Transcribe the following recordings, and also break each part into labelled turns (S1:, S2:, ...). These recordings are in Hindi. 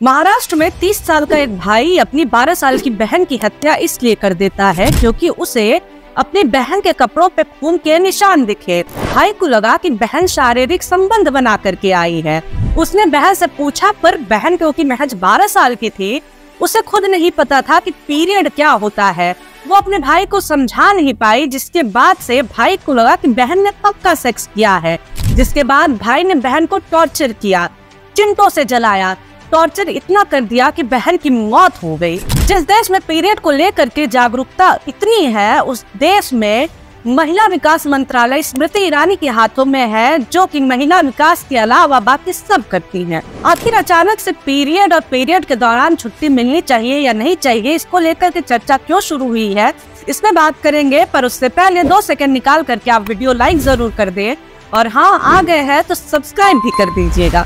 S1: महाराष्ट्र में 30 साल का एक भाई अपनी 12 साल की बहन की हत्या इसलिए कर देता है क्योंकि उसे अपनी बहन के कपड़ों पे खून के निशान दिखे। भाई को लगा कि बहन शारीरिक संबंध बना करके आई है। उसने बहन से पूछा, पर बहन क्योंकि महज 12 साल की थी, उसे खुद नहीं पता था कि पीरियड क्या होता है। वो अपने भाई को समझा नहीं पाई, जिसके बाद से भाई को लगा कि बहन ने पक्का सेक्स किया है। जिसके बाद भाई ने बहन को टॉर्चर किया, चिंटों से जलाया, टॉर्चर इतना कर दिया कि बहन की मौत हो गई। जिस देश में पीरियड को लेकर के जागरूकता इतनी है, उस देश में महिला विकास मंत्रालय स्मृति ईरानी के हाथों में है, जो कि महिला विकास के अलावा बाकी सब करती हैं। आखिर अचानक से पीरियड और पीरियड के दौरान छुट्टी मिलनी चाहिए या नहीं चाहिए, इसको लेकर के चर्चा क्यों शुरू हुई है, इसमें बात करेंगे। पर उससे पहले 2 सेकंड निकाल करके आप वीडियो लाइक जरूर कर दें, और हाँ, आ गए हैं तो सब्सक्राइब भी कर दीजिएगा।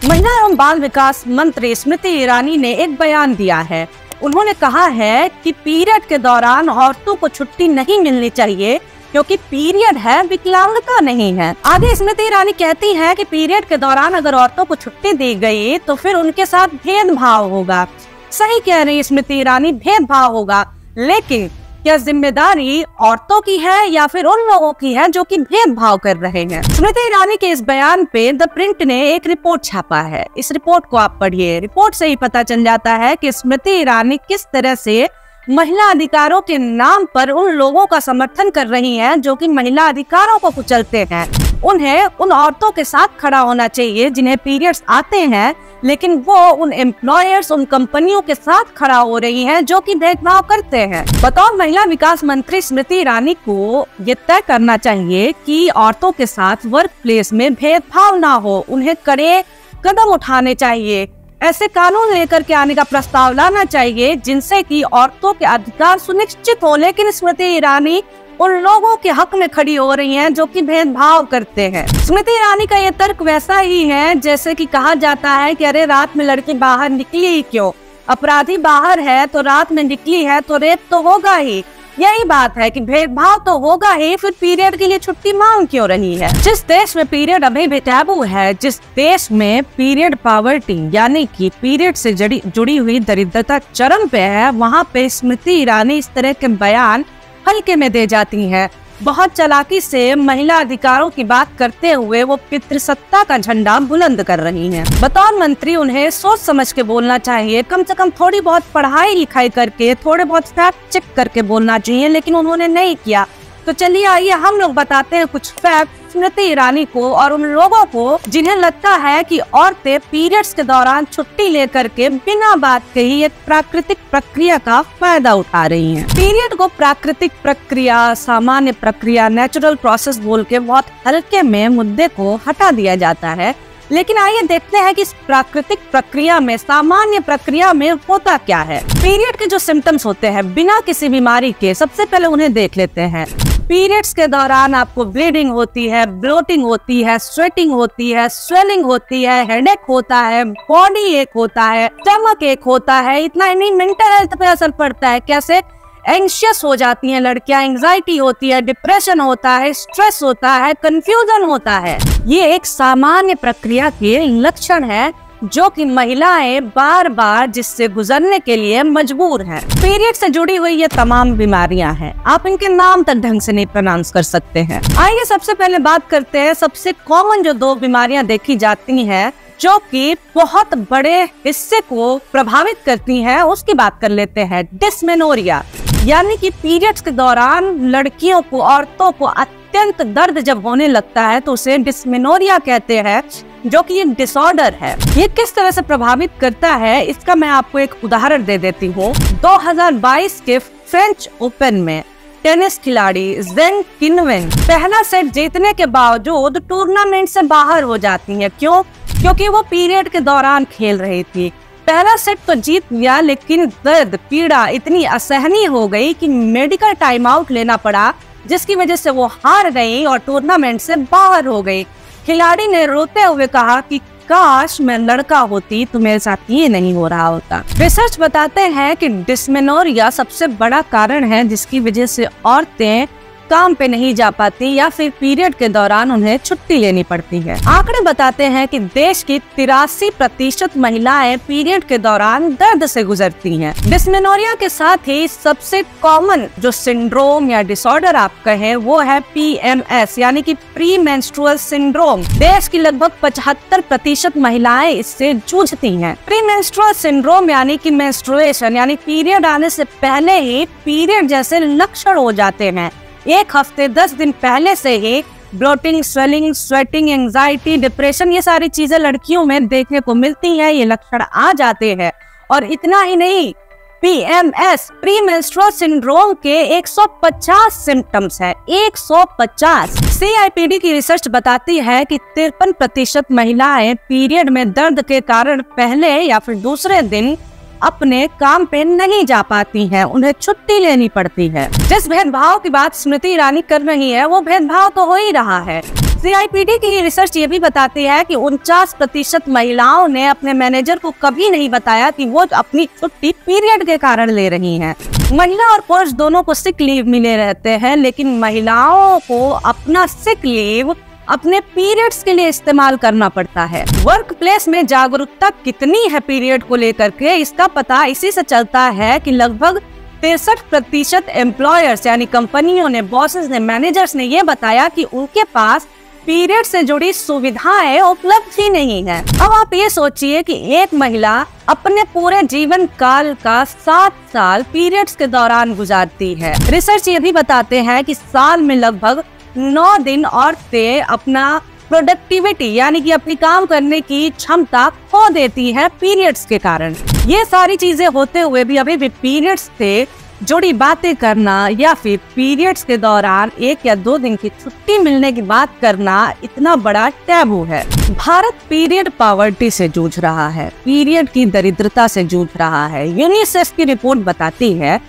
S1: महिला एवं बाल विकास मंत्री स्मृति ईरानी ने एक बयान दिया है। उन्होंने कहा है कि पीरियड के दौरान औरतों को छुट्टी नहीं मिलनी चाहिए क्योंकि पीरियड है, विकलांगता नहीं है। आगे स्मृति ईरानी कहती है कि पीरियड के दौरान अगर औरतों को छुट्टी दी गई तो फिर उनके साथ भेदभाव होगा। सही कह रही स्मृति ईरानी, भेदभाव होगा, लेकिन क्या जिम्मेदारी औरतों की है या फिर उन लोगों की है जो कि भेदभाव कर रहे हैं। स्मृति ईरानी के इस बयान पे द प्रिंट ने एक रिपोर्ट छापा है। इस रिपोर्ट को आप पढ़िए। रिपोर्ट से ही पता चल जाता है कि स्मृति ईरानी किस तरह से महिला अधिकारों के नाम पर उन लोगों का समर्थन कर रही हैं जो कि महिला अधिकारों को कुचलते हैं। उन्हें उन औरतों के साथ खड़ा होना चाहिए जिन्हें पीरियड्स आते हैं, लेकिन वो उन एम्प्लॉयर्स, उन कंपनियों के साथ खड़ा हो रही हैं जो कि भेदभाव करते हैं। बतौर महिला विकास मंत्री स्मृति ईरानी को ये तय करना चाहिए कि औरतों के साथ वर्क प्लेस में भेदभाव ना हो। उन्हें कड़े कदम उठाने चाहिए, ऐसे कानून लेकर के आने का प्रस्ताव लाना चाहिए जिनसे कि औरतों के अधिकार सुनिश्चित हो। लेकिन स्मृति ईरानी उन लोगों के हक में खड़ी हो रही हैं जो कि भेदभाव करते हैं। स्मृति ईरानी का ये तर्क वैसा ही है जैसे कि कहा जाता है कि अरे रात में लड़की बाहर निकली ही क्यों, अपराधी बाहर है तो रात में निकली है तो रेप तो होगा ही। यही बात है कि भेदभाव तो होगा ही, फिर पीरियड के लिए छुट्टी मांग क्यों रही है। जिस देश में पीरियड अभी भी टैबू है, जिस देश में पीरियड पॉवर्टी यानी कि पीरियड से जुड़ी हुई दरिद्रता चरम पे है, वहाँ पे स्मृति ईरानी इस तरह के बयान हल्के में दे जाती हैं। बहुत चालाकी से महिला अधिकारों की बात करते हुए वो पितृसत्ता का झंडा बुलंद कर रही हैं। बतौर मंत्री उन्हें सोच समझ के बोलना चाहिए, कम से कम थोड़ी बहुत पढ़ाई लिखाई करके, थोड़े बहुत फैक्ट चेक करके बोलना चाहिए, लेकिन उन्होंने नहीं किया। तो चलिए आइए हम लोग बताते हैं कुछ फैक्ट स्मृति ईरानी को और उन लोगों को जिन्हें लगता है कि औरतें पीरियड्स के दौरान छुट्टी लेकर के बिना बात कही एक प्राकृतिक प्रक्रिया का फायदा उठा रही हैं। पीरियड को प्राकृतिक प्रक्रिया, सामान्य प्रक्रिया, नेचुरल प्रोसेस बोल के बहुत हल्के में मुद्दे को हटा दिया जाता है। लेकिन आइए देखते हैं कि इस प्राकृतिक प्रक्रिया में, सामान्य प्रक्रिया में होता क्या है। पीरियड के जो सिम्टम्स होते हैं बिना किसी बीमारी के, सबसे पहले उन्हें देख लेते हैं। पीरियड्स के दौरान आपको ब्लीडिंग होती है, ब्लोटिंग होती है, स्वेटिंग होती है, स्वेलिंग होती है, हेडेक होता है, बॉडी एक होता है, स्टमक एक होता है। इतना ही नहीं, मेंटल हेल्थ पे असर पड़ता है। कैसे? एंशियस हो जाती हैं लड़कियां, एंजाइटी होती है, डिप्रेशन होता है, स्ट्रेस होता है, कंफ्यूजन होता है। ये एक सामान्य प्रक्रिया के लक्षण है जो कि महिलाएं बार बार जिससे गुजरने के लिए मजबूर हैं। पीरियड से जुड़ी हुई ये तमाम बीमारियां हैं, आप इनके नाम तक ढंग से नहीं प्रोनाउंस कर सकते हैं। आइए सबसे पहले बात करते हैं सबसे कॉमन जो 2 बीमारियां देखी जाती हैं जो कि बहुत बड़े हिस्से को प्रभावित करती हैं, उसकी बात कर लेते हैं। डिस्मेनोरिया यानी कि पीरियड्स के दौरान लड़कियों को, औरतों को अत्यंत दर्द जब होने लगता है तो उसे डिस्मेनोरिया कहते हैं, जो कि एक डिसऑर्डर है। ये किस तरह से प्रभावित करता है इसका मैं आपको एक उदाहरण दे देती हूँ। 2022 के फ्रेंच ओपन में टेनिस खिलाड़ी जेंग किनवेन पहला सेट जीतने के बावजूद टूर्नामेंट से बाहर हो जाती हैं। क्यों? क्योंकि वो पीरियड के दौरान खेल रही थी। पहला सेट तो जीत लिया, लेकिन दर्द, पीड़ा इतनी असहनीय हो गई कि मेडिकल टाइम आउट लेना पड़ा, जिसकी वजह से वो हार गई और टूर्नामेंट से बाहर हो गई। खिलाड़ी ने रोते हुए कहा कि काश मैं लड़का होती तो मेरे साथ ये नहीं हो रहा होता। रिसर्च बताते हैं कि डिस्मेनोरिया सबसे बड़ा कारण है जिसकी वजह से औरतें काम पे नहीं जा पाती या फिर पीरियड के दौरान उन्हें छुट्टी लेनी पड़ती है। आंकड़े बताते हैं कि देश की 83% महिलाएं पीरियड के दौरान दर्द से गुजरती हैं। डिस्मेनोरिया के साथ ही सबसे कॉमन जो सिंड्रोम या डिसऑर्डर आप कहें वो है PMS यानी कि प्री मेंस्ट्रुअल सिंड्रोम। देश की लगभग 75% महिलाएं इससे जूझती हैं। प्री मेंस्ट्रुअल सिंड्रोम यानी कि मेंस्ट्रुएशन यानी पीरियड आने से पहले ही पीरियड जैसे लक्षण हो जाते हैं। एक हफ्ते 10 दिन पहले से ही bloating, swelling, sweating, anxiety, depression ये सारी चीजें लड़कियों में देखने को मिलती हैं। ये लक्षण आ जाते हैं। और इतना ही नहीं, PMS प्री मेंस्ट्रुअल सिंड्रोम के 150 सिम्टम्स है। 150। CIPD की रिसर्च बताती है कि 53% महिलाएं पीरियड में दर्द के कारण पहले या फिर दूसरे दिन अपने काम पे नहीं जा पाती हैं, उन्हें छुट्टी लेनी पड़ती है। जिस भेदभाव की बात स्मृति ईरानी कर रही है वो भेदभाव तो हो ही रहा है। CIPD की रिसर्च ये भी बताती है कि 49% महिलाओं ने अपने मैनेजर को कभी नहीं बताया कि वो अपनी छुट्टी पीरियड के कारण ले रही हैं। महिला और पुरुष दोनों को सिक लीव मिले रहते हैं, लेकिन महिलाओं को अपना सिक लीव अपने पीरियड्स के लिए इस्तेमाल करना पड़ता है। वर्क प्लेस में जागरूकता कितनी है पीरियड को लेकर के, इसका पता इसी से चलता है कि लगभग 63% एम्प्लॉयर्स यानी कंपनियों ने, बॉसेस ने, मैनेजर्स ने ये बताया कि उनके पास पीरियड से जुड़ी सुविधाएं उपलब्ध ही नहीं है। अब आप ये सोचिए कि एक महिला अपने पूरे जीवन काल का 7 साल पीरियड्स के दौरान गुजारती है। रिसर्च ये भी बताते हैं कि साल में लगभग 9 दिन औरतें अपना प्रोडक्टिविटी यानी कि अपनी काम करने की क्षमता खो देती है पीरियड्स के कारण। ये सारी चीजें होते हुए भी अभी भी पीरियड्स से जुड़ी बातें करना या फिर पीरियड्स के दौरान 1 या 2 दिन की छुट्टी मिलने की बात करना इतना बड़ा टैबू है। भारत पीरियड पॉवर्टी से जूझ रहा है, पीरियड की दरिद्रता से जूझ रहा है। यूनिसेफ की रिपोर्ट बताती है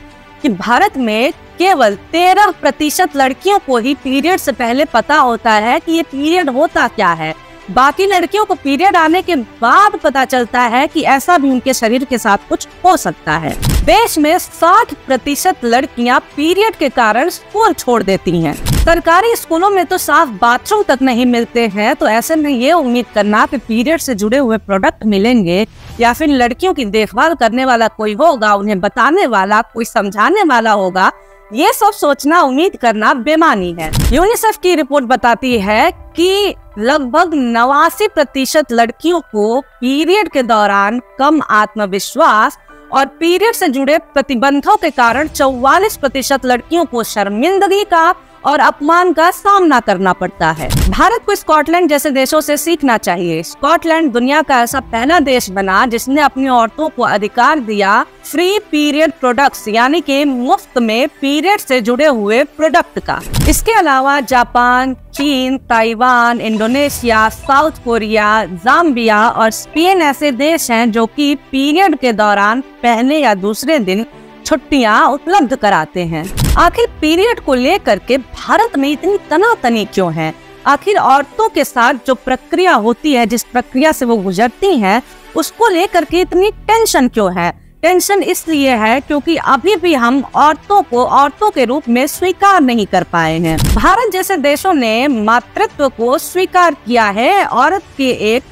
S1: कि भारत में केवल 13% लड़कियों को ही पीरियड से पहले पता होता है कि ये पीरियड होता क्या है। बाकी लड़कियों को पीरियड आने के बाद पता चलता है कि ऐसा भी उनके शरीर के साथ कुछ हो सकता है। देश में 60% लड़कियां पीरियड के कारण स्कूल छोड़ देती हैं। सरकारी स्कूलों में तो साफ बाथरूम तक नहीं मिलते हैं, तो ऐसे में ये उम्मीद करना कि पीरियड से जुड़े हुए प्रोडक्ट मिलेंगे या फिर लड़कियों की देखभाल करने वाला कोई होगा, उन्हें बताने वाला, कोई समझाने वाला होगा, ये सब सोचना, उम्मीद करना बेमानी है। यूनिसेफ की रिपोर्ट बताती है कि लगभग 89% लड़कियों को पीरियड के दौरान कम आत्मविश्वास और पीरियड से जुड़े प्रतिबंधों के कारण 44% लड़कियों को शर्मिंदगी का और अपमान का सामना करना पड़ता है। भारत को स्कॉटलैंड जैसे देशों से सीखना चाहिए। स्कॉटलैंड दुनिया का ऐसा पहला देश बना जिसने अपनी औरतों को अधिकार दिया फ्री पीरियड प्रोडक्ट्स यानी कि मुफ्त में पीरियड से जुड़े हुए प्रोडक्ट का। इसके अलावा जापान, चीन, Taiwan, Indonesia, south Korea, Zambia और स्पेन ऐसे देश हैं जो कि पीरियड के दौरान पहले या दूसरे दिन छुट्टियां उपलब्ध कराते हैं। आखिर पीरियड को लेकर के भारत में इतनी तनातनी क्यों है? आखिर औरतों के साथ जो प्रक्रिया होती है, जिस प्रक्रिया से वो गुजरती हैं, उसको लेकर के इतनी टेंशन क्यों है? टेंशन इसलिए है क्योंकि अभी भी हम औरतों को औरतों के रूप में स्वीकार नहीं कर पाए हैं। भारत जैसे देशों ने मातृत्व को स्वीकार किया है औरत के एक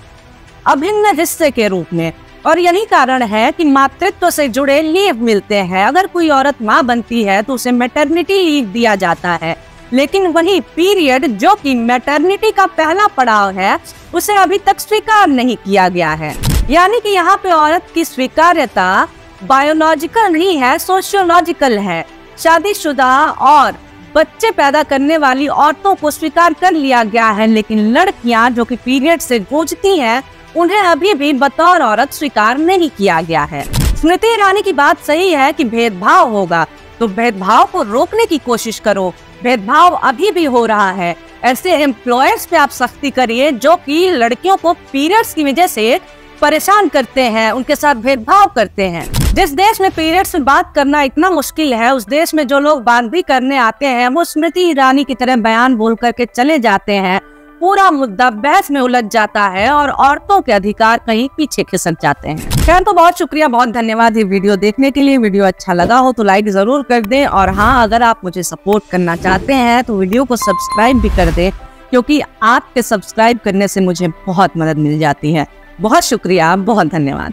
S1: अभिन्न हिस्से के रूप में, और यही कारण है कि मातृत्व से जुड़े लीव मिलते हैं। अगर कोई औरत माँ बनती है तो उसे मैटरनिटी लीव दिया जाता है, लेकिन वही पीरियड जो कि मैटरनिटी का पहला पड़ाव है उसे अभी तक स्वीकार नहीं किया गया है। यानी कि यहाँ पे औरत की स्वीकार्यता बायोलॉजिकल नहीं है, सोशियोलॉजिकल है। शादीशुदा और बच्चे पैदा करने वाली औरतों को स्वीकार कर लिया गया है, लेकिन लड़कियां जो कि पीरियड से जूझती हैं उन्हें अभी भी बतौर औरत स्वीकार नहीं किया गया है। स्मृति ईरानी की बात सही है कि भेदभाव होगा तो भेदभाव को रोकने की कोशिश करो। भेदभाव अभी भी हो रहा है। ऐसे एम्प्लॉयर्स पे आप सख्ती करिए जो कि लड़कियों को पीरियड्स की वजह से परेशान करते हैं, उनके साथ भेदभाव करते हैं। जिस देश में पीरियड्स में बात करना इतना मुश्किल है, उस देश में जो लोग बात भी करने आते हैं वो स्मृति ईरानी की तरह बयान बोल करके चले जाते हैं। पूरा मुद्दा बहस में उलझ जाता है और औरतों के अधिकार कहीं पीछे खिसक जाते हैं। खैर, तो बहुत शुक्रिया, बहुत धन्यवाद ये वीडियो देखने के लिए। वीडियो अच्छा लगा हो तो लाइक जरूर कर दें, और हाँ, अगर आप मुझे सपोर्ट करना चाहते हैं तो वीडियो को सब्सक्राइब भी कर दें, क्योंकि आपके सब्सक्राइब करने से मुझे बहुत मदद मिल जाती है। बहुत शुक्रिया, बहुत धन्यवाद।